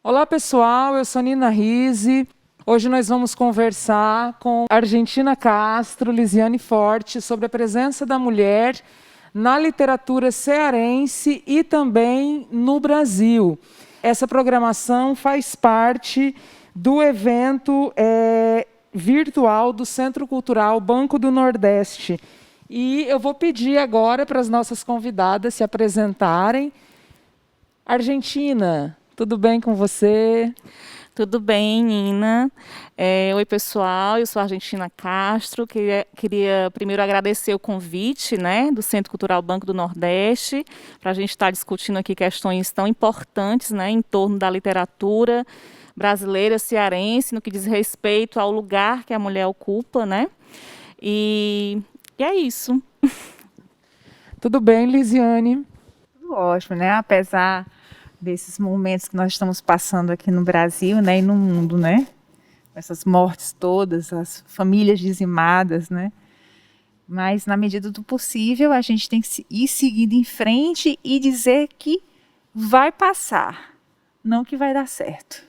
Olá pessoal, eu sou Nina Rizzi. Hoje nós vamos conversar com Argentina Castro, Lisiane Forte, sobre a presença da mulher na literatura cearense e também no Brasil. Essa programação faz parte do evento virtual do Centro Cultural Banco do Nordeste. E eu vou pedir agora para as nossas convidadas se apresentarem. Argentina, tudo bem com você? Tudo bem, Nina? Oi, pessoal. Eu sou a Argentina Castro. Queria primeiro agradecer o convite, né, do Centro Cultural Banco do Nordeste, para a gente estar discutindo aqui questões tão importantes, né, em torno da literatura brasileira, cearense, no que diz respeito ao lugar que a mulher ocupa, né? E é isso. Tudo bem, Lisiane? Tudo ótimo, né? Apesar desses momentos que nós estamos passando aqui no Brasil, né, e no mundo, né? Essas mortes todas, as famílias dizimadas, né? Mas na medida do possível, a gente tem que ir seguindo em frente e dizer que vai passar, não que vai dar certo.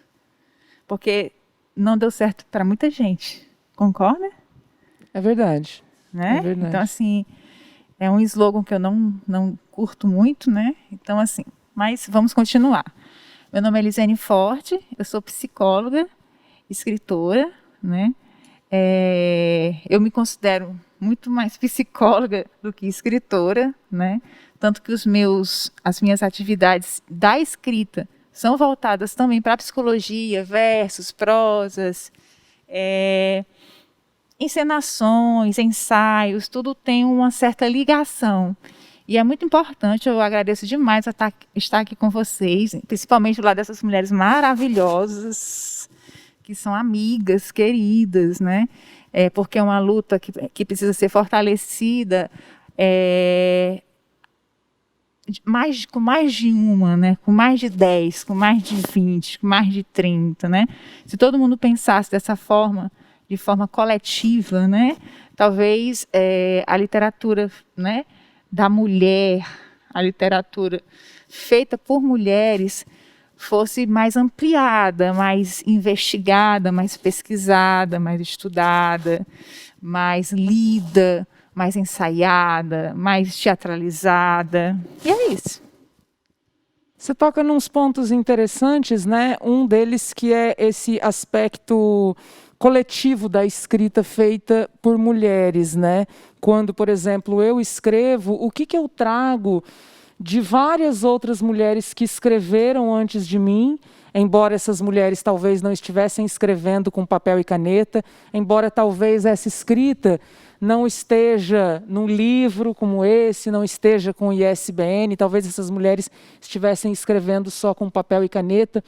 Porque não deu certo para muita gente. Concorda? É verdade. Né? É verdade. Então, assim, é um slogan que eu não curto muito, né? Então, assim, mas vamos continuar. Meu nome é Lisiane Forte, eu sou psicóloga, escritora, né? Eu me considero muito mais psicóloga do que escritora, né? Tanto que as minhas atividades da escrita são voltadas também para a psicologia, versos, prosas, encenações, ensaios, tudo tem uma certa ligação. E é muito importante, eu agradeço demais estar aqui com vocês, principalmente do lado dessas mulheres maravilhosas, que são amigas, queridas, né? Porque é uma luta que precisa ser fortalecida com mais de uma, né? Com mais de 10, com mais de 20, com mais de 30, né? Se todo mundo pensasse dessa forma, de forma coletiva, né? Talvez a literatura, né, da mulher, a literatura feita por mulheres, fosse mais ampliada, mais investigada, mais pesquisada, mais estudada, mais lida, mais ensaiada, mais teatralizada. E é isso. Você toca nos pontos interessantes, né? Um deles que é esse aspecto coletivo da escrita feita por mulheres, né? Quando, por exemplo, eu escrevo, o que eu trago de várias outras mulheres que escreveram antes de mim, embora essas mulheres talvez não estivessem escrevendo com papel e caneta, embora talvez essa escrita não esteja num livro como esse, não esteja com ISBN, talvez essas mulheres estivessem escrevendo só com papel e caneta,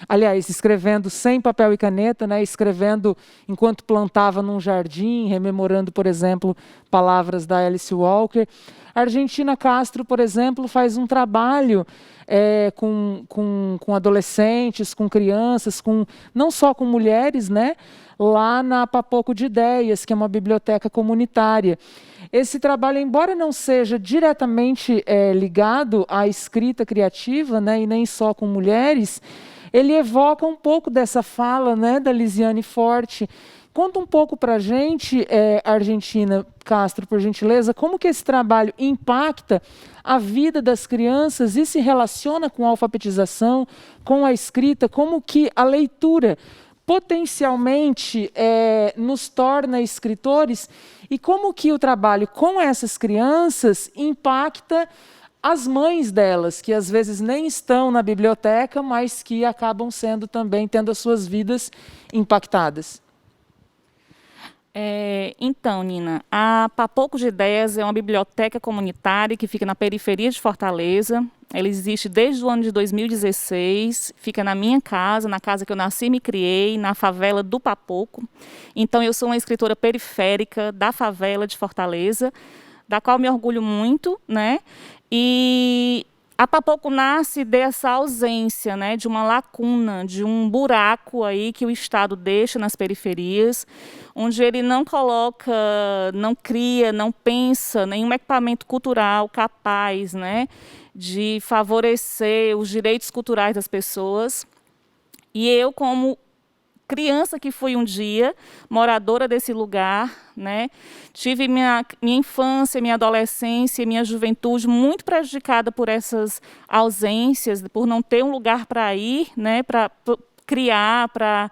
aliás, escrevendo sem papel e caneta, né, escrevendo enquanto plantava num jardim, rememorando, por exemplo, palavras da Alice Walker. A Argentina Castro, por exemplo, faz um trabalho com adolescentes, com crianças, não só com mulheres, né? Lá na Papoco de Ideias, que é uma biblioteca comunitária. Esse trabalho, embora não seja diretamente ligado à escrita criativa, né, e nem só com mulheres, ele evoca um pouco dessa fala, né, da Lisiane Forte. Conta um pouco para a gente, Argentina Castro, por gentileza, como que esse trabalho impacta a vida das crianças e se relaciona com a alfabetização, com a escrita, como que a leitura potencialmente nos torna escritores e como que o trabalho com essas crianças impacta as mães delas, que às vezes nem estão na biblioteca, mas que acabam sendo também, tendo as suas vidas impactadas. Então, Nina, a Papoco de Ideias é uma biblioteca comunitária que fica na periferia de Fortaleza. Ela existe desde o ano de 2016, fica na minha casa, na casa que eu nasci e me criei, na favela do Papoco. Então, eu sou uma escritora periférica da favela de Fortaleza, da qual me orgulho muito, né? E a Papoco nasce dessa ausência, né, de uma lacuna, de um buraco aí que o Estado deixa nas periferias, onde ele não coloca, não cria, não pensa nenhum equipamento cultural capaz, né, de favorecer os direitos culturais das pessoas. E eu, como criança que fui um dia, moradora desse lugar, né, tive minha infância, minha adolescência, minha juventude muito prejudicada por essas ausências, por não ter um lugar para ir, né, para criar, para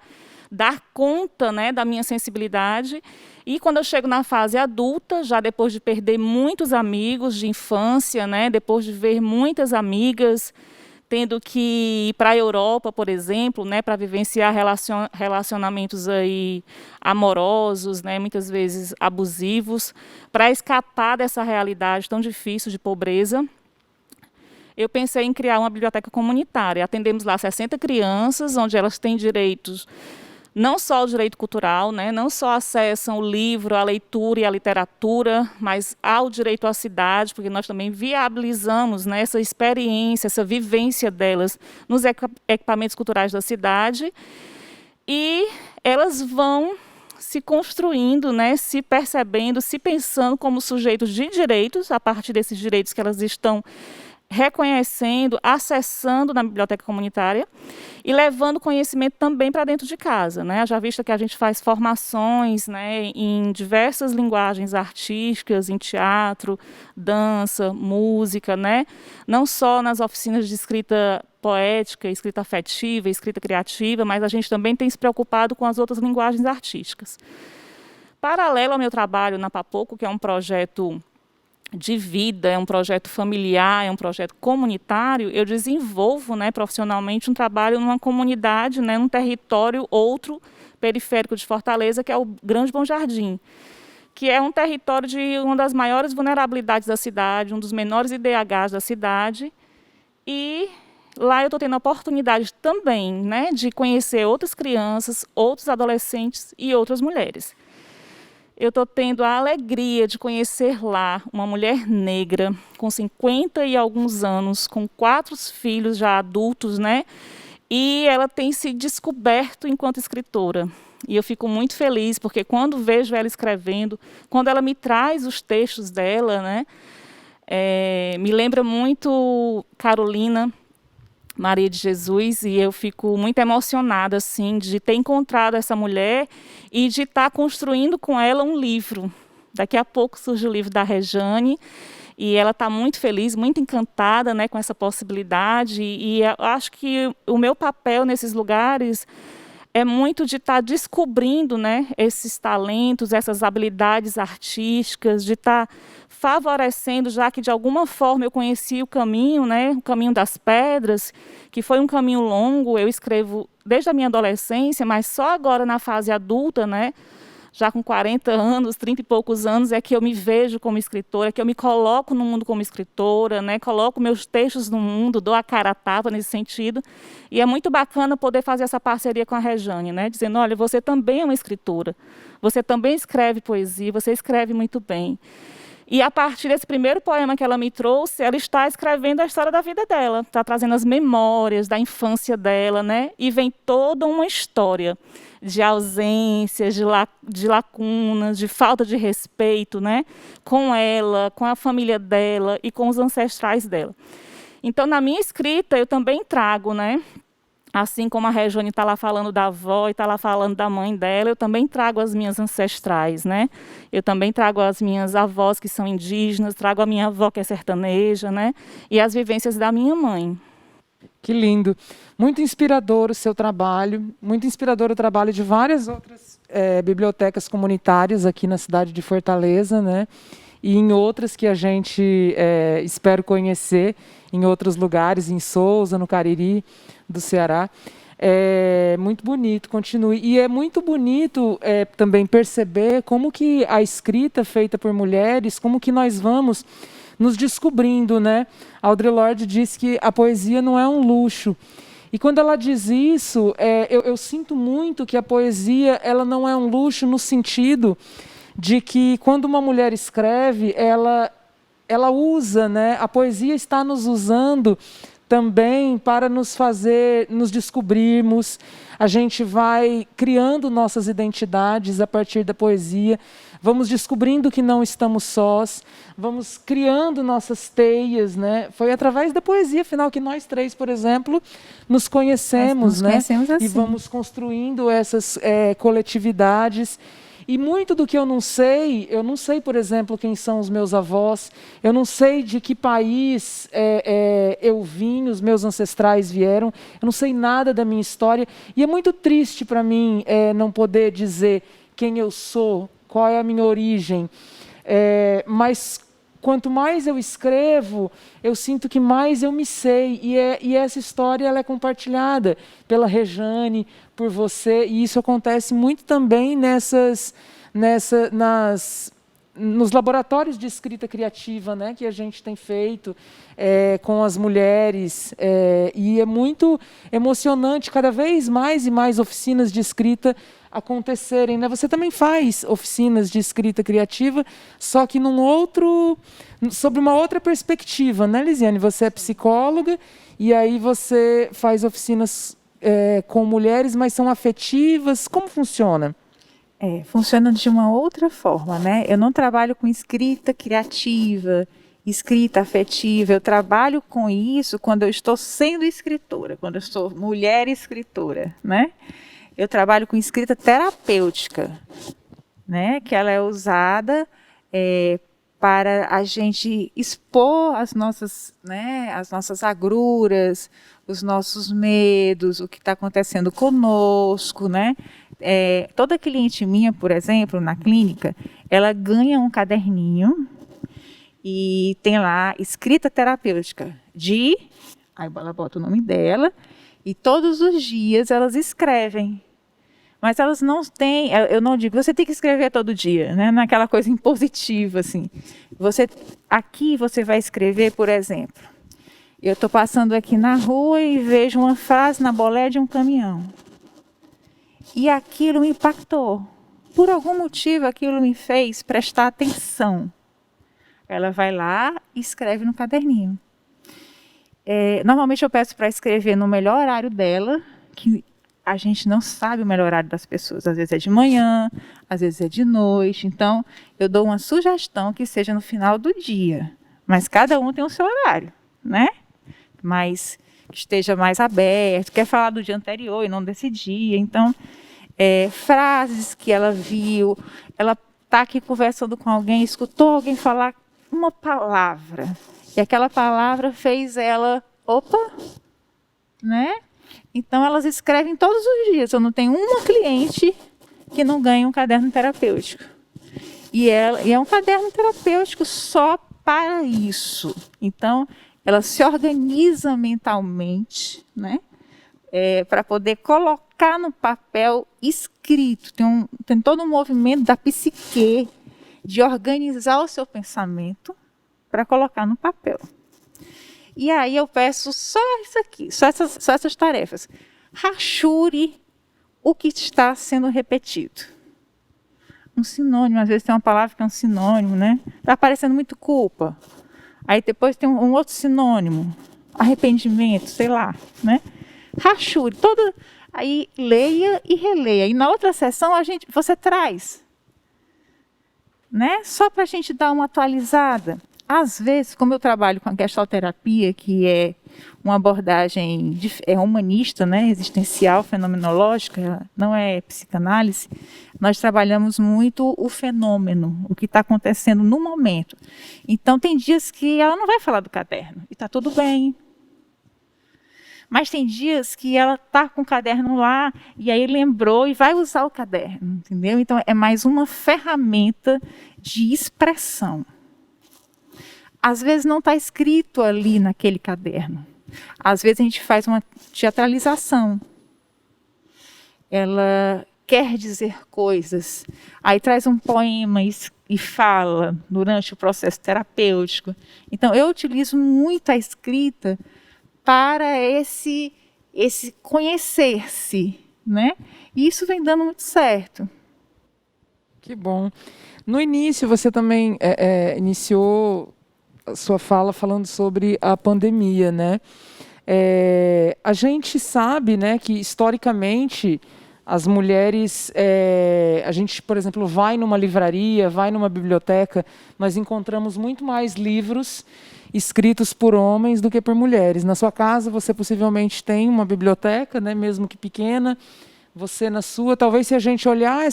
dar conta, né, da minha sensibilidade. E quando eu chego na fase adulta, já depois de perder muitos amigos de infância, né, depois de ver muitas amigas tendo que ir para a Europa, por exemplo, né, para vivenciar relacionamentos aí amorosos, né, muitas vezes abusivos, para escapar dessa realidade tão difícil de pobreza, eu pensei em criar uma biblioteca comunitária. Atendemos lá 60 crianças, onde elas têm direitos, não só o direito cultural, né, não só acessam o livro, a leitura e a literatura, mas ao direito à cidade, porque nós também viabilizamos, né, essa experiência, essa vivência delas nos equipamentos culturais da cidade. E elas vão se construindo, né, se percebendo, se pensando como sujeitos de direitos, a partir desses direitos que elas estão reconhecendo, acessando na biblioteca comunitária e levando conhecimento também para dentro de casa, né? Já visto que a gente faz formações, né, em diversas linguagens artísticas, em teatro, dança, música, né? Não só nas oficinas de escrita poética, escrita afetiva, escrita criativa, mas a gente também tem se preocupado com as outras linguagens artísticas. Paralelo ao meu trabalho na Papoco, que é um projeto de vida, é um projeto familiar, é um projeto comunitário, eu desenvolvo, né, profissionalmente um trabalho numa comunidade, né, num território outro periférico de Fortaleza, que é o Grande Bom Jardim, que é um território de uma das maiores vulnerabilidades da cidade, um dos menores IDHs da cidade, e lá eu estou tendo a oportunidade também, né, de conhecer outras crianças, outros adolescentes e outras mulheres. Eu estou tendo a alegria de conhecer lá uma mulher negra, com 50 e alguns anos, com 4 filhos já adultos, né? E ela tem se descoberto enquanto escritora. E eu fico muito feliz, porque quando vejo ela escrevendo, quando ela me traz os textos dela, né? Me lembra muito Carolina Maria de Jesus, e eu fico muito emocionada assim, de ter encontrado essa mulher e de estar construindo com ela um livro. Daqui a pouco surge o livro da Rejane, e ela está muito feliz, muito encantada, né, com essa possibilidade, e eu acho que o meu papel nesses lugares é muito de estar descobrindo, né, esses talentos, essas habilidades artísticas, de estar favorecendo, já que de alguma forma eu conheci o caminho, né, o caminho das pedras, que foi um caminho longo. Eu escrevo desde a minha adolescência, mas só agora na fase adulta, né, já com 40 anos, 30 e poucos anos, é que eu me vejo como escritora, é que eu me coloco no mundo como escritora, né? Coloco meus textos no mundo, dou a cara a tapa nesse sentido. E é muito bacana poder fazer essa parceria com a Rejane, né? Dizendo, olha, você também é uma escritora, você também escreve poesia, você escreve muito bem. E a partir desse primeiro poema que ela me trouxe, ela está escrevendo a história da vida dela, está trazendo as memórias da infância dela, né? E vem toda uma história de ausências, de lacunas, de falta de respeito, né? Com ela, com a família dela e com os ancestrais dela. Então, na minha escrita, eu também trago, né? Assim como a Rejane está lá falando da avó e está lá falando da mãe dela, eu também trago as minhas ancestrais, né? Eu também trago as minhas avós que são indígenas, trago a minha avó que é sertaneja, né? E as vivências da minha mãe. Que lindo. Muito inspirador o seu trabalho, muito inspirador o trabalho de várias outras bibliotecas comunitárias aqui na cidade de Fortaleza, né? E em outras que a gente espera conhecer, em outros lugares, em Sousa, no Cariri, do Ceará. É muito bonito, continue. E é muito bonito também perceber como que a escrita feita por mulheres, como que nós vamos nos descobrindo, né? Audre Lorde diz que a poesia não é um luxo. E quando ela diz isso, eu sinto muito que a poesia ela não é um luxo no sentido de que quando uma mulher escreve, ela usa, né? A poesia está nos usando também para nos descobrirmos. A gente vai criando nossas identidades a partir da poesia, vamos descobrindo que não estamos sós, vamos criando nossas teias, né? Foi através da poesia, afinal, que nós três, por exemplo, nos conhecemos, né? Assim. E vamos construindo essas coletividades. E muito do que eu não sei, por exemplo, quem são os meus avós, eu não sei de que país eu vim, os meus ancestrais vieram, eu não sei nada da minha história, e é muito triste para mim não poder dizer quem eu sou, qual é a minha origem, mas quanto mais eu escrevo, eu sinto que mais eu me sei, e essa história ela é compartilhada pela Rejane, por você, e isso acontece muito também nos laboratórios de escrita criativa, né, que a gente tem feito com as mulheres, e é muito emocionante cada vez mais e mais oficinas de escrita acontecerem, né? Você também faz oficinas de escrita criativa, só que sobre uma outra perspectiva, né, Lisiane? Você é psicóloga e aí você faz oficinas com mulheres, mas são afetivas. Como funciona? Funciona de uma outra forma, né? Eu não trabalho com escrita criativa, escrita afetiva. Eu trabalho com isso quando eu estou sendo escritora, quando eu sou mulher escritora, né? Eu trabalho com escrita terapêutica, né? Que ela é usada para a gente expor as nossas agruras, os nossos medos, o que está acontecendo conosco, né? Toda cliente minha, por exemplo, na clínica, ela ganha um caderninho e tem lá escrita terapêutica aí ela bota o nome dela e todos os dias elas escrevem. Mas elas não têm, eu não digo, você tem que escrever todo dia, né? Naquela coisa impositiva, assim. Aqui você vai escrever, por exemplo, eu estou passando aqui na rua e vejo uma frase na bolé de um caminhão. E aquilo me impactou. Por algum motivo, aquilo me fez prestar atenção. Ela vai lá e escreve no caderninho. Normalmente eu peço para escrever no melhor horário dela, que a gente não sabe o melhor horário das pessoas. Às vezes é de manhã, às vezes é de noite. Então, eu dou uma sugestão que seja no final do dia. Mas cada um tem o seu horário, né? Mas que esteja mais aberto, quer falar do dia anterior e não desse dia. Então, frases que ela viu, ela está aqui conversando com alguém, escutou alguém falar uma palavra, e aquela palavra fez ela, né? Então, elas escrevem todos os dias. Eu não tenho uma cliente que não ganhe um caderno terapêutico. E é um caderno terapêutico só para isso. Então, ela se organiza mentalmente, né? Para poder colocar no papel escrito. Tem todo um movimento da psique de organizar o seu pensamento para colocar no papel. E aí eu peço só isso aqui, só essas tarefas. Rachure o que está sendo repetido. Um sinônimo, às vezes tem uma palavra que é um sinônimo, né? Está aparecendo muito culpa. Aí depois tem um outro sinônimo, arrependimento, sei lá, né? Rachure, aí leia e releia. E na outra sessão você traz, né? Só para a gente dar uma atualizada. Às vezes, como eu trabalho com a gestalterapia, que é uma abordagem humanista, né, existencial, fenomenológica, não é psicanálise, nós trabalhamos muito o fenômeno, o que está acontecendo no momento. Então, tem dias que ela não vai falar do caderno, e está tudo bem. Mas tem dias que ela está com o caderno lá, e aí lembrou e vai usar o caderno, entendeu? Então, é mais uma ferramenta de expressão. Às vezes não está escrito ali naquele caderno. Às vezes a gente faz uma teatralização. Ela quer dizer coisas. Aí traz um poema e fala durante o processo terapêutico. Então, eu utilizo muito a escrita para esse conhecer-se, né? E isso vem dando muito certo. Que bom. No início, você também iniciou a sua fala falando sobre a pandemia, né? A gente sabe, né, que historicamente as mulheres, a gente, por exemplo, vai numa livraria, vai numa biblioteca, nós encontramos muito mais livros escritos por homens do que por mulheres. Na sua casa você possivelmente tem uma biblioteca, né, mesmo que pequena. Você na sua, talvez se a gente olhar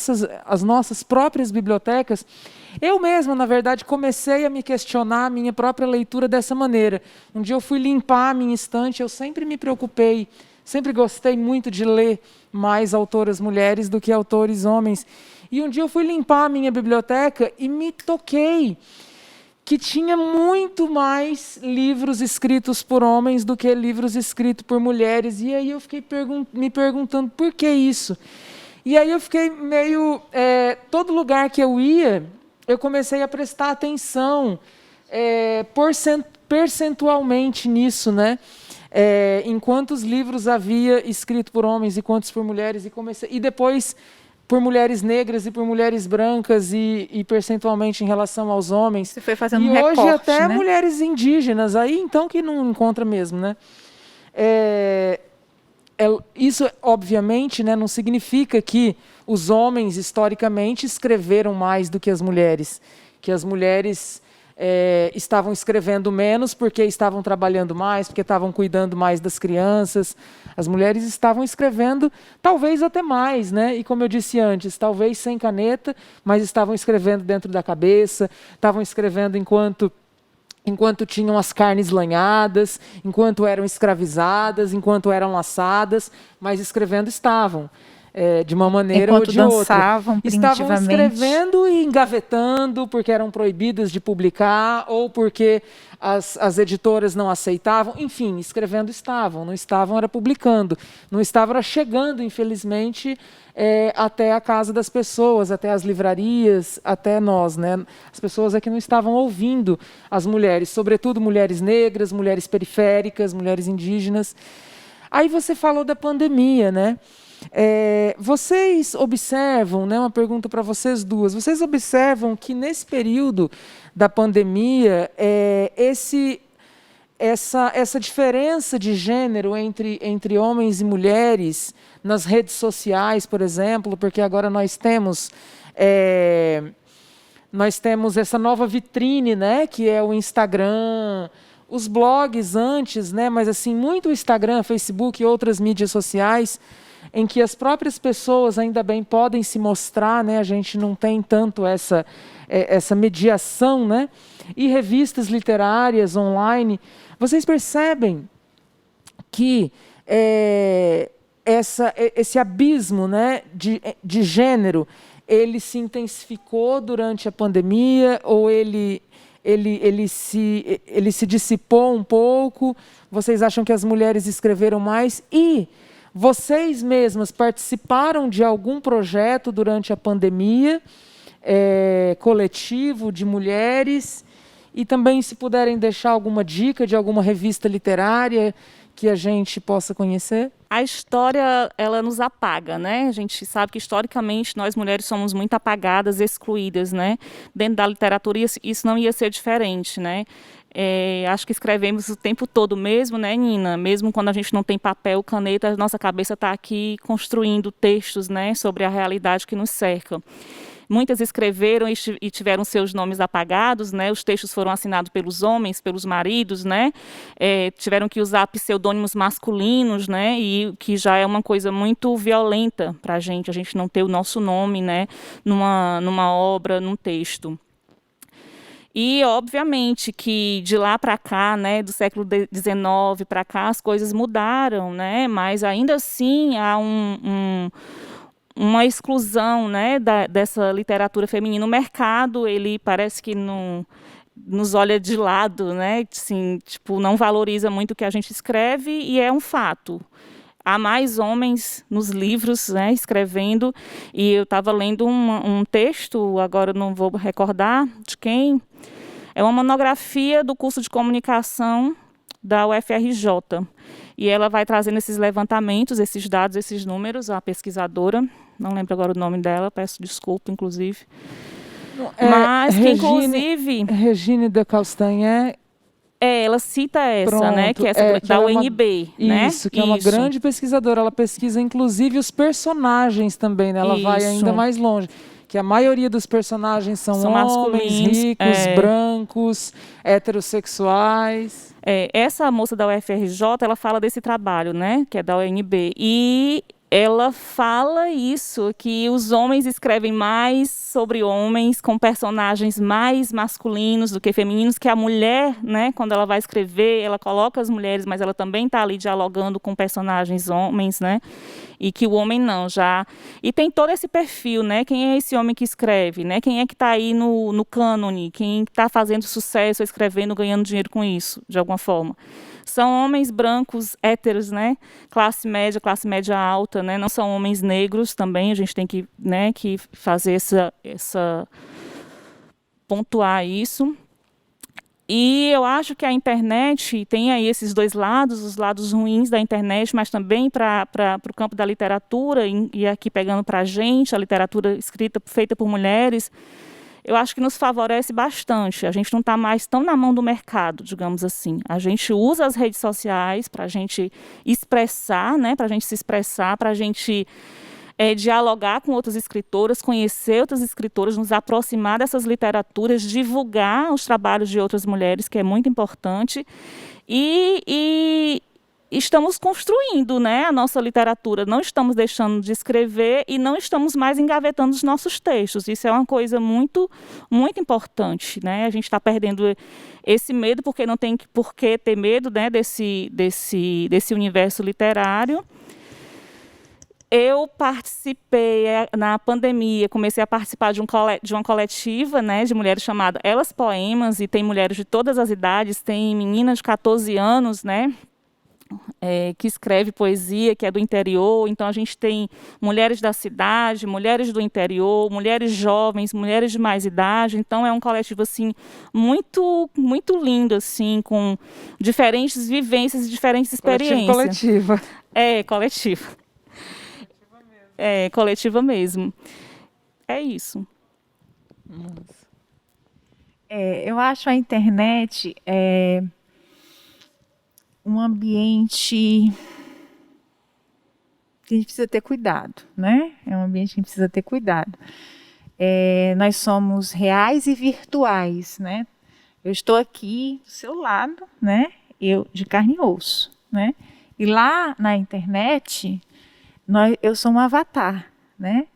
as nossas próprias bibliotecas, eu mesma, na verdade, comecei a me questionar a minha própria leitura dessa maneira. Um dia eu fui limpar a minha estante, eu sempre me preocupei, sempre gostei muito de ler mais autoras mulheres do que autores homens. E um dia eu fui limpar a minha biblioteca e me toquei que tinha muito mais livros escritos por homens do que livros escritos por mulheres. E aí eu fiquei me perguntando por que isso. E aí eu fiquei meio... todo lugar que eu ia, eu comecei a prestar atenção percentualmente nisso, né? Em quantos livros havia escrito por homens e quantos por mulheres. E depois por mulheres negras e por mulheres brancas e percentualmente em relação aos homens. Você foi fazendo um recorte, recorte, até né? mulheres indígenas, aí então que não encontra mesmo, né? Isso, obviamente, né, não significa que os homens, historicamente, escreveram mais do que as mulheres. Que as mulheres estavam escrevendo menos porque estavam trabalhando mais, porque estavam cuidando mais das crianças. As mulheres estavam escrevendo, talvez até mais, né? E como eu disse antes, talvez sem caneta, mas estavam escrevendo dentro da cabeça, estavam escrevendo enquanto tinham as carnes lanhadas, enquanto eram escravizadas, enquanto eram laçadas, mas escrevendo estavam. De uma maneira enquanto ou de outra. dançavam Estavam escrevendo e engavetando porque eram proibidas de publicar ou porque as editoras não aceitavam. Enfim, escrevendo estavam, não estavam era publicando, não estavam era chegando, infelizmente, até a casa das pessoas, até as livrarias, até nós, né? As pessoas é que não estavam ouvindo as mulheres, sobretudo mulheres negras, mulheres periféricas, mulheres indígenas. Aí você falou da pandemia, né? Vocês observam, né, uma pergunta para vocês duas, vocês observam que nesse período da pandemia, essa diferença de gênero entre homens e mulheres nas redes sociais, por exemplo, porque agora nós temos essa nova vitrine, né, que é o Instagram, os blogs antes, né, mas assim, muito o Instagram, Facebook e outras mídias sociais, em que as próprias pessoas ainda bem podem se mostrar, né? A gente não tem tanto essa mediação, né? E revistas literárias online. Vocês percebem que esse abismo, né, de gênero, ele se intensificou durante a pandemia ou ele se dissipou um pouco? Vocês acham que as mulheres escreveram mais? E vocês mesmas participaram de algum projeto durante a pandemia, coletivo de mulheres? E também, se puderem deixar alguma dica de alguma revista literária que a gente possa conhecer? A história, ela nos apaga, né? A gente sabe que, historicamente, nós mulheres somos muito apagadas, excluídas, né? Dentro da literatura, isso não ia ser diferente, né? Acho que escrevemos o tempo todo mesmo, né, Nina? Mesmo quando a gente não tem papel, caneta, a nossa cabeça está aqui construindo textos, né, sobre a realidade que nos cerca. Muitas escreveram e tiveram seus nomes apagados, né? Os textos foram assinados pelos homens, pelos maridos, né? Tiveram que usar pseudônimos masculinos, né? E que já é uma coisa muito violenta para a gente não ter o nosso nome, né? Numa obra, num texto. E, obviamente, que de lá para cá, né, do século XIX para cá, as coisas mudaram, né? Mas ainda assim há uma exclusão, né, dessa literatura feminina. O mercado, ele parece que não nos olha de lado, né, assim, tipo, não valoriza muito o que a gente escreve, e é um fato. Há mais homens nos livros, né, escrevendo, e eu estava lendo um texto, agora não vou recordar de quem, é uma monografia do curso de comunicação da UFRJ. E ela vai trazendo esses levantamentos, esses dados, esses números, a pesquisadora, não lembro agora o nome dela, peço desculpa, inclusive. Mas que, inclusive... Regine de Castanhe, Ela cita essa, Pronto, né? Que é essa que da ela é uma- UNB, né? Isso, que é uma grande pesquisadora. Ela pesquisa, inclusive, os personagens também, né? Ela vai Isso. ainda mais longe. Que a maioria dos personagens são São homens, masculinos, ricos, brancos, heterossexuais. Essa moça da UFRJ, ela fala desse trabalho, né? Que é da UNB. E ela fala isso, que os homens escrevem mais sobre homens, com personagens mais masculinos do que femininos, que a mulher, né, quando ela vai escrever, ela coloca as mulheres, mas ela também está ali dialogando com personagens homens, né? E que o homem não, já... E tem todo esse perfil, né? Quem é esse homem que escreve, né? Quem é que está aí no cânone? Quem está fazendo sucesso, escrevendo, ganhando dinheiro com isso, de alguma forma? São homens brancos, héteros, né? Classe média alta, né? Não são homens negros também. A gente tem que, né, que fazer essa pontuar isso. E eu acho que a internet tem aí esses dois lados, os lados ruins da internet, mas também para o campo da literatura, e aqui pegando para a gente, a literatura escrita, feita por mulheres, eu acho que nos favorece bastante. A gente não está mais tão na mão do mercado, digamos assim. A gente usa as redes sociais para a gente expressar, né, para a gente se expressar, para a gente dialogar com outras escritoras, conhecer outras escritoras, nos aproximar dessas literaturas, divulgar os trabalhos de outras mulheres, que é muito importante. E estamos construindo, né, a nossa literatura, não estamos deixando de escrever e não estamos mais engavetando os nossos textos. Isso é uma coisa muito, muito importante, né? A gente está perdendo esse medo, porque não tem por que ter medo, né, desse universo literário. Eu participei na pandemia, comecei a participar de uma coletiva, né, de mulheres chamada Elas Poemas, e tem mulheres de todas as idades, tem menina de 14 anos, né, que escreve poesia, que é do interior. Então a gente tem mulheres da cidade, mulheres do interior, mulheres jovens, mulheres de mais idade. Então é um coletivo assim muito muito lindo, assim, com diferentes vivências e diferentes experiências. Coletiva. Coletiva. Coletiva mesmo. É isso. Eu acho a internet um ambiente que a gente precisa ter cuidado, né? É um ambiente que a gente precisa ter cuidado. Nós somos reais e virtuais, né? Eu estou aqui do seu lado, né? Eu de carne e osso, né? E lá na internet eu sou um avatar, né?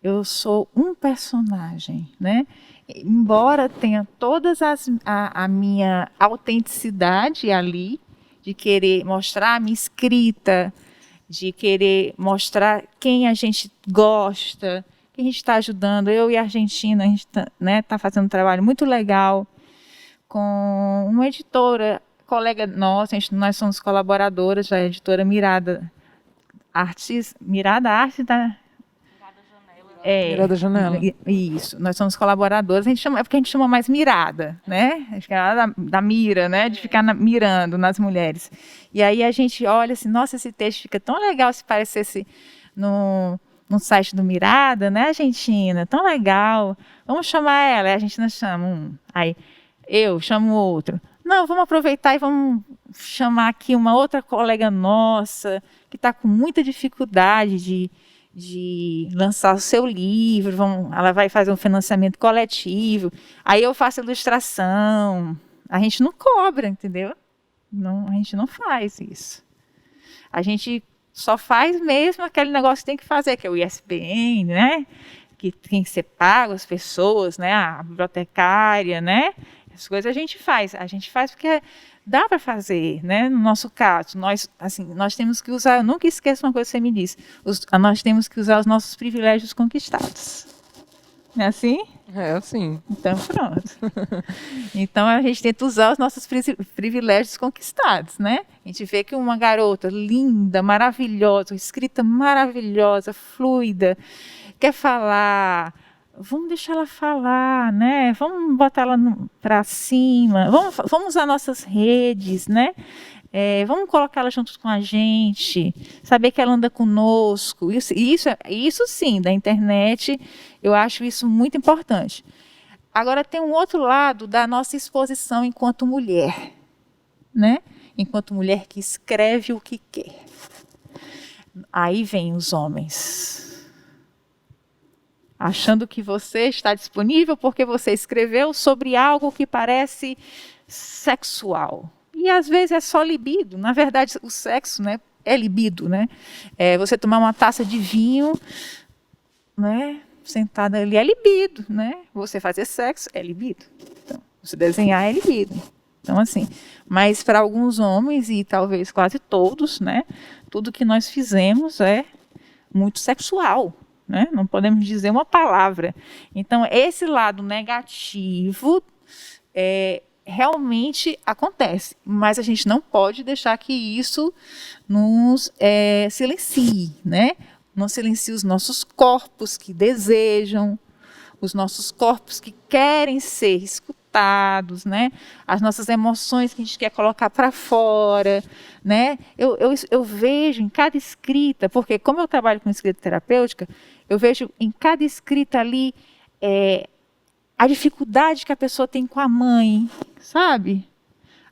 Eu sou um personagem, né? Embora tenha todas a minha autenticidade ali, de querer mostrar a minha escrita, de querer mostrar quem a gente gosta, quem a gente está ajudando. Eu e a Argentina, a gente tá fazendo um trabalho muito legal com uma editora, colega nossa, nós somos colaboradoras da editora Mirada Artes da... Mirada Janela. Isso, nós somos colaboradores, é porque a gente chama mais mirada, né? Acho que é lá da mira, né? De ficar mirando nas mulheres. E aí a gente olha assim, nossa, esse texto fica tão legal se parecesse no site do Mirada, né, Argentina? Tão legal. Vamos chamar ela. Aí a gente não chama um. Aí eu chamo outro. Não, vamos aproveitar e vamos chamar aqui uma outra colega nossa que está com muita dificuldade de lançar o seu livro, ela vai fazer um financiamento coletivo, aí eu faço ilustração. A gente não cobra, entendeu? Não, a gente não faz isso. A gente só faz mesmo aquele negócio que tem que fazer, que é o ISBN, né? Que tem que ser pago as pessoas, né? A bibliotecária, né? As coisas a gente faz porque dá para fazer, né? No nosso caso, nós temos que usar, eu nunca esqueço uma coisa que você me disse, nós temos que usar os nossos privilégios conquistados. Não é assim? É assim. Então, pronto. Então, a gente tenta usar os nossos privilégios conquistados, né? A gente vê que uma garota linda, maravilhosa, escrita maravilhosa, fluida, quer falar... Vamos deixar ela falar, né? Vamos botar ela para cima. Vamos usar nossas redes, né? Vamos colocar ela junto com a gente. Saber que ela anda conosco. Isso sim, da internet, eu acho isso muito importante. Agora tem um outro lado da nossa exposição enquanto mulher, né? Enquanto mulher que escreve o que quer. Aí vem os homens, achando que você está disponível porque você escreveu sobre algo que parece sexual. E às vezes é só libido. Na verdade, o sexo, né, é libido, né? Você tomar uma taça de vinho, né, sentada ali, é libido, né? Você fazer sexo é libido. Então, você desenhar é libido. Então, assim, mas para alguns homens, e talvez quase todos, né, tudo que nós fizemos é muito sexual, né? Não podemos dizer uma palavra. Então, esse lado negativo realmente acontece, mas a gente não pode deixar que isso nos silencie, né? Não silencie os nossos corpos que desejam, os nossos corpos que querem ser escutados, né? As nossas emoções que a gente quer colocar para fora, né? Eu vejo em cada escrita, porque como eu trabalho com escrita terapêutica, eu vejo em cada escrita ali a dificuldade que a pessoa tem com a mãe, sabe?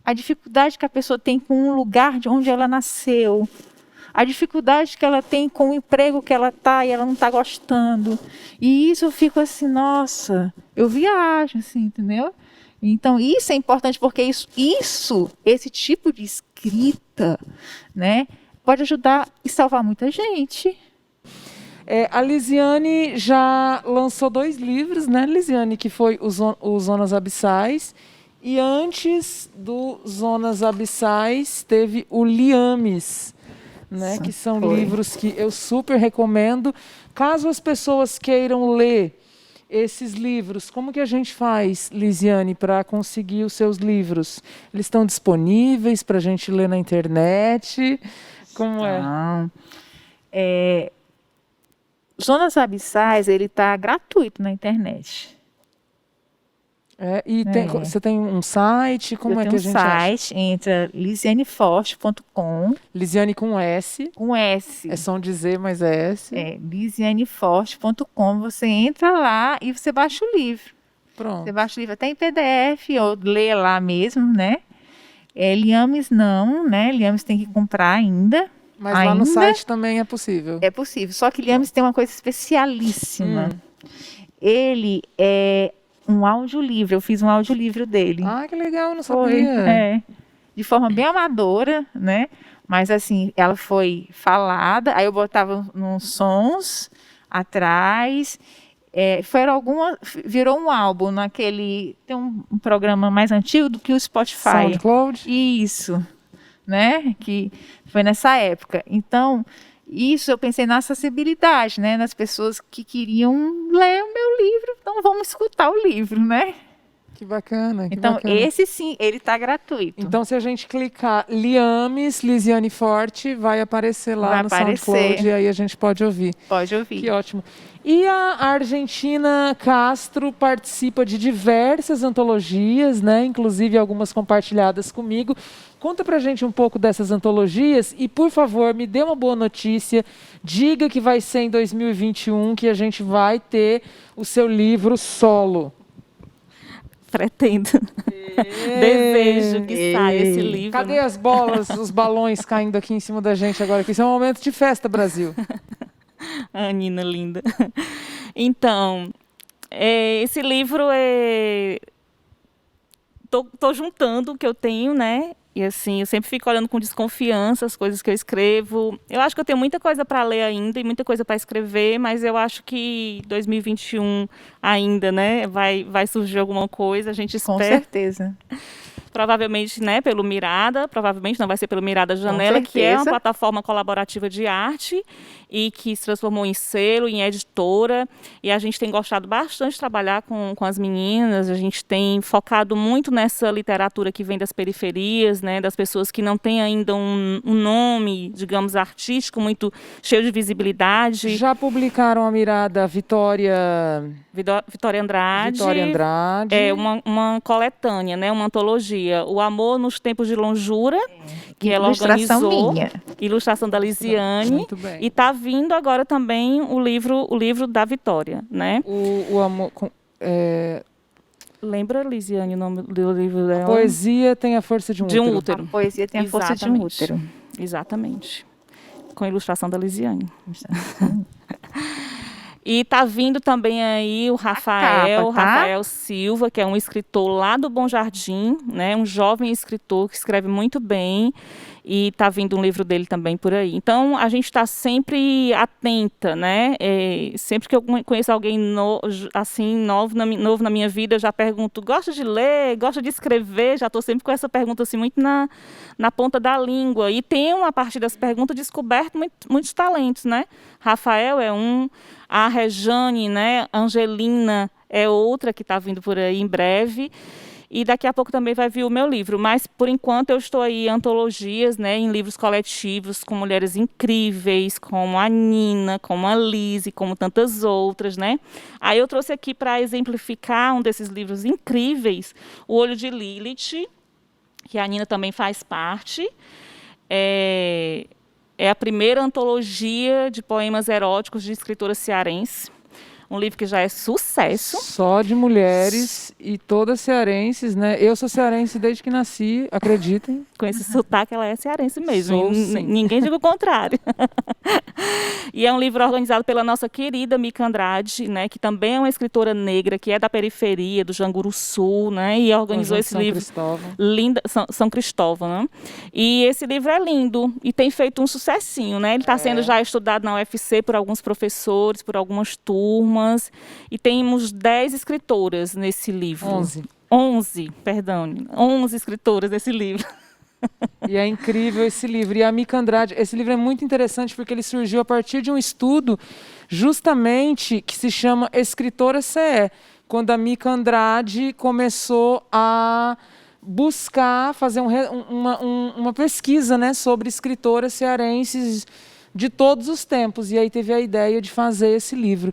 A dificuldade que a pessoa tem com um lugar de onde ela nasceu, a dificuldade que ela tem com o emprego que ela está e ela não está gostando. E isso eu fico assim, nossa, eu viajo, assim, entendeu? Então, isso é importante porque esse tipo de escrita, né, pode ajudar e salvar muita gente. A Lisiane já lançou 2 livros, né, Lisiane, que foi o Zonas Abissais, e antes do Zonas Abissais teve o Liames, né, que são livros que eu super recomendo. Caso as pessoas queiram ler esses livros, como que a gente faz, Lisiane, para conseguir os seus livros? Eles estão disponíveis para a gente ler na internet? Como é? Zonas Abissais, ele está gratuito na internet. Você tem um site? Como é que a gente acha? Eu tenho um site, entra lisianeforte.com. Lisiane com S. Com S. É som de Z, mas é S. lisianeforte.com. Você entra lá e você baixa o livro. Pronto. Você baixa o livro até em PDF, ou lê lá mesmo, né? Liames não, né? Liames tem que comprar ainda. Mas lá no site também é possível. É possível. Só que Liames tem uma coisa especialíssima. Ele é um audiolivro. Eu fiz um audiolivro dele. Ah, que legal, não sabia. De forma bem amadora, né? Mas assim, ela foi falada, aí eu botava uns sons atrás. Virou um álbum naquele. Tem um programa mais antigo do que o Spotify. SoundCloud? Isso, né? Que foi nessa época. Então, isso eu pensei na acessibilidade, né? Nas pessoas que queriam ler o meu livro, então vamos escutar o livro, né? Que bacana, então, esse sim, ele está gratuito. Então, se a gente clicar Liames, Lisiane Forte, vai aparecer lá no SoundCloud e aí a gente pode ouvir. Pode ouvir. Que ótimo. E a Argentina Castro participa de diversas antologias, né? Inclusive algumas compartilhadas comigo. Conta pra gente um pouco dessas antologias e, por favor, me dê uma boa notícia. Diga que vai ser em 2021 que a gente vai ter o seu livro solo. Pretendo. Desejo que saia esse livro. Cadê as bolas, os balões caindo aqui em cima da gente agora? Que isso é um momento de festa, Brasil. A Nina linda. Então, esse livro tô juntando o que eu tenho, né? E assim, eu sempre fico olhando com desconfiança as coisas que eu escrevo. Eu acho que eu tenho muita coisa para ler ainda e muita coisa para escrever, mas eu acho que 2021 ainda, né, vai surgir alguma coisa, a gente espera. Com certeza. Provavelmente, né, pelo Mirada, provavelmente não vai ser pelo Mirada Janela, que é uma plataforma colaborativa de arte e que se transformou em selo, em editora, e a gente tem gostado bastante de trabalhar com as meninas, a gente tem focado muito nessa literatura que vem das periferias, né, das pessoas que não têm ainda um nome, digamos, artístico muito cheio de visibilidade. Já publicaram a Mirada Vitória Andrade. Vitória Andrade. É uma coletânea, né, uma antologia. O Amor nos Tempos de Longura, que ela organizou. Ilustração da Lisiane. Muito bem. E está vindo agora também o livro da Vitória, né? O Amor... Lembra, Lisiane, o nome do livro dela? Poesia tem a força de um De um útero. útero. A poesia tem a força de um Exatamente. útero. Exatamente. Com a ilustração da Lisiane. E tá vindo também aí o capa, tá? Rafael Silva, que é um escritor lá do Bom Jardim, né? Um jovem escritor que escreve muito bem. E tá vindo um livro dele também por aí. Então, a gente está sempre atenta, né? Sempre que eu conheço alguém assim, novo na minha vida, eu já pergunto, gosta de ler, gosta de escrever? Já estou sempre com essa pergunta assim, muito na ponta da língua. E tenho, a partir dessa pergunta, descoberto muitos talentos, né? Rafael é um, a Rejane, né? Angelina é outra que está vindo por aí em breve. E daqui a pouco também vai vir o meu livro. Mas, por enquanto, eu estou aí em antologias, né, em livros coletivos, com mulheres incríveis, como a Nina, como a Lise, como tantas outras, né? Aí eu trouxe aqui para exemplificar um desses livros incríveis, O Olho de Lilith, que a Nina também faz parte. É a primeira antologia de poemas eróticos de escritora cearense. Um livro que já é sucesso. Só de mulheres e todas cearenses, né? Eu sou cearense desde que nasci, acreditem. Com esse sotaque, ela é cearense mesmo. Sou, sim. Ninguém diga o contrário. E é um livro organizado pela nossa querida Mica Andrade, né? Que também é uma escritora negra, que é da periferia, do Janguru Sul, né? E organizou esse livro. São Cristóvão, né? E esse livro é lindo e tem feito um sucessinho, né? Ele está sendo já estudado na UFC por alguns professores, por algumas turmas. E temos 10 escritoras nesse livro. 11 escritoras nesse livro. E é incrível esse livro. E a Mica Andrade, esse livro é muito interessante porque ele surgiu a partir de um estudo justamente que se chama Escritora CE, quando a Mica Andrade começou a buscar fazer uma pesquisa, né, sobre escritoras cearenses de todos os tempos. E aí teve a ideia de fazer esse livro.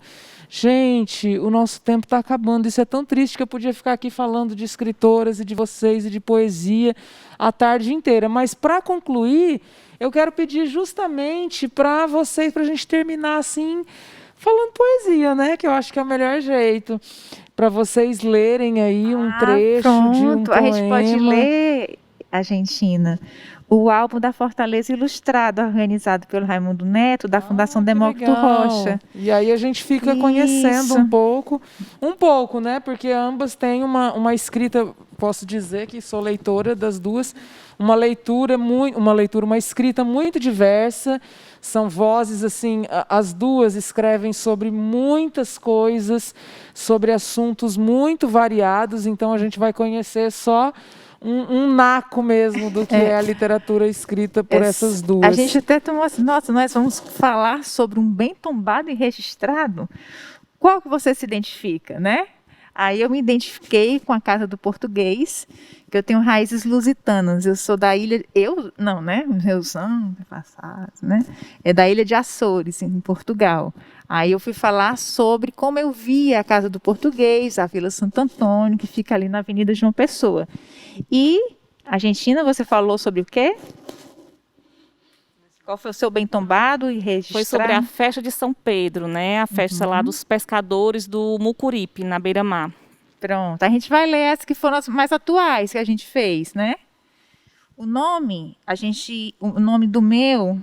Gente, o nosso tempo está acabando. Isso é tão triste que eu podia ficar aqui falando de escritoras e de vocês e de poesia a tarde inteira. Mas, para concluir, eu quero pedir justamente para vocês, para a gente terminar assim, falando poesia, né? Que eu acho que é o melhor jeito. Para vocês lerem aí um trecho de um poema. A gente pode ler, Argentina, o álbum da Fortaleza Ilustrado, organizado pelo Raimundo Neto, da Fundação Demócrito Rocha. E aí a gente fica conhecendo um pouco, né? Porque ambas têm uma escrita, posso dizer que sou leitora das duas, uma escrita muito diversa. São vozes, assim, as duas escrevem sobre muitas coisas, sobre assuntos muito variados, então a gente vai conhecer só um naco mesmo do que é a literatura escrita por essas duas. A gente até tomou assim, nossa, nós vamos falar sobre um bem tombado e registrado. Qual que você se identifica, né? Aí eu me identifiquei com a Casa do Português, que eu tenho raízes lusitanas. Eu sou da ilha, meus antepassados, né? É da ilha de Açores, em Portugal. Aí eu fui falar sobre como eu via a Casa do Português, a Vila Santo Antônio, que fica ali na Avenida João Pessoa. E, Argentina, você falou sobre o quê? Qual foi o seu bem tombado e registrado? Foi sobre a festa de São Pedro, né? A festa lá dos pescadores do Mucuripe, na beira-mar. Pronto, a gente vai ler as que foram as mais atuais que a gente fez, né? O nome do meu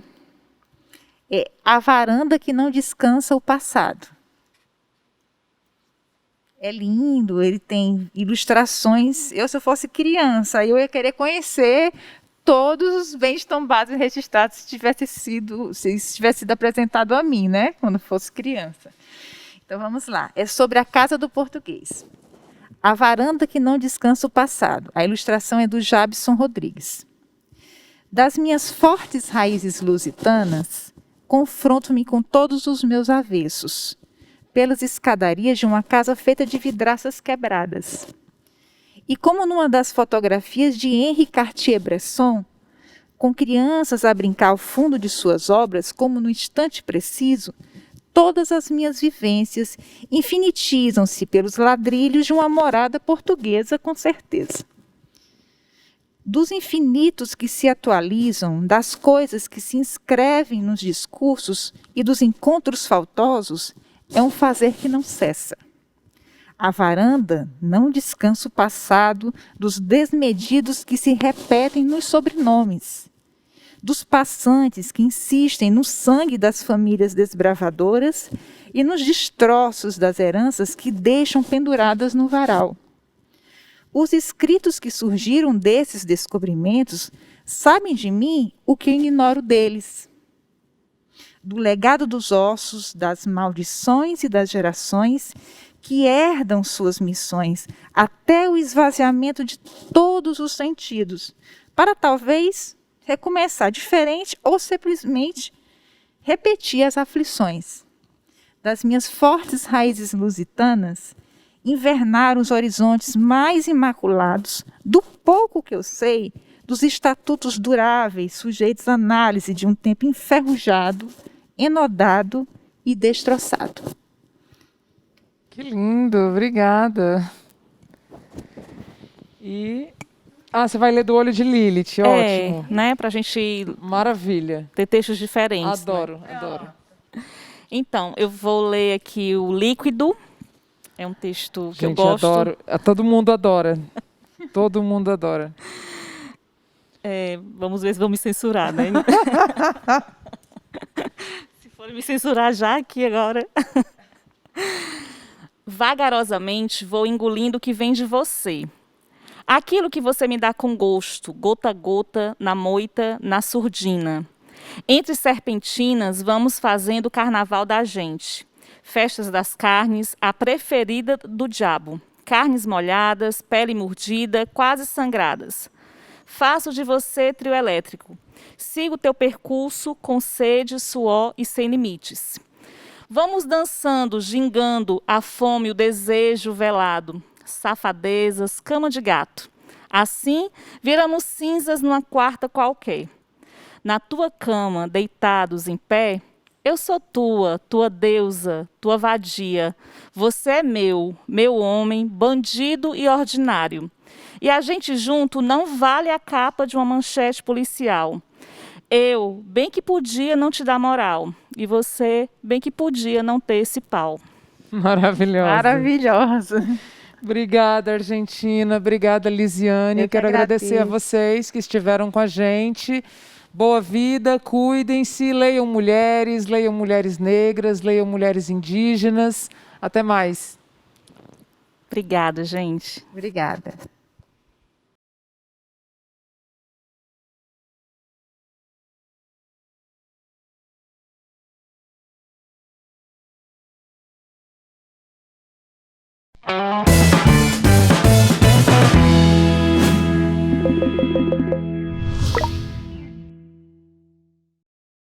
é A Varanda que Não Descansa o Passado. É lindo, ele tem ilustrações. Se eu fosse criança, eu ia querer conhecer todos os bens tombados e registrados se tivesse sido apresentado a mim, né? Quando fosse criança. Então vamos lá. É sobre a Casa do Português. A Varanda que Não Descansa o Passado. A ilustração é do Jabson Rodrigues. Das minhas fortes raízes lusitanas, confronto-me com todos os meus avessos, pelas escadarias de uma casa feita de vidraças quebradas. E como numa das fotografias de Henri Cartier-Bresson, com crianças a brincar ao fundo de suas obras, como no instante preciso, todas as minhas vivências infinitizam-se pelos ladrilhos de uma morada portuguesa, com certeza. Dos infinitos que se atualizam, das coisas que se inscrevem nos discursos e dos encontros faltosos, é um fazer que não cessa. A varanda não descansa o passado dos desmedidos que se repetem nos sobrenomes, dos passantes que insistem no sangue das famílias desbravadoras e nos destroços das heranças que deixam penduradas no varal. Os escritos que surgiram desses descobrimentos sabem de mim o que eu ignoro deles. Do legado dos ossos, das maldições e das gerações que herdam suas missões até o esvaziamento de todos os sentidos, para talvez recomeçar diferente ou simplesmente repetir as aflições. Das minhas fortes raízes lusitanas, invernaram os horizontes mais imaculados do pouco que eu sei dos estatutos duráveis sujeitos à análise de um tempo enferrujado, enodado e destroçado. Que lindo, obrigada. E você vai ler do Olho de Lilith, ótimo. Né, para a gente Maravilha. ter textos diferentes. Adoro, né? adoro. Então, eu vou ler aqui o Líquido. É um texto que eu Gente, gosto. adoro. Todo mundo adora. Todo mundo adora. Vamos ver se vão me censurar, né? Se forem me censurar já aqui agora. Vagarosamente vou engolindo o que vem de você. Aquilo que você me dá com gosto, gota a gota, na moita, na surdina. Entre serpentinas vamos fazendo o carnaval da gente. Festas das carnes, a preferida do diabo. Carnes molhadas, pele mordida, quase sangradas. Faço de você trio elétrico. Sigo teu percurso com sede, suor e sem limites. Vamos dançando, gingando a fome, o desejo velado. Safadezas, cama de gato. Assim, viramos cinzas numa quarta qualquer. Na tua cama, deitados em pé, eu sou tua deusa, tua vadia. Você é meu homem, bandido e ordinário. E a gente junto não vale a capa de uma manchete policial. Eu, bem que podia não te dar moral. E você, bem que podia não ter esse pau. Maravilhosa. Maravilhosa. Obrigada, Argentina. Obrigada, Lisiane. Eu que Quero agradecer a agradeço. vocês que estiveram com a gente. Boa vida, cuidem-se, leiam mulheres negras, leiam mulheres indígenas. Até mais. Obrigada, gente. Obrigada.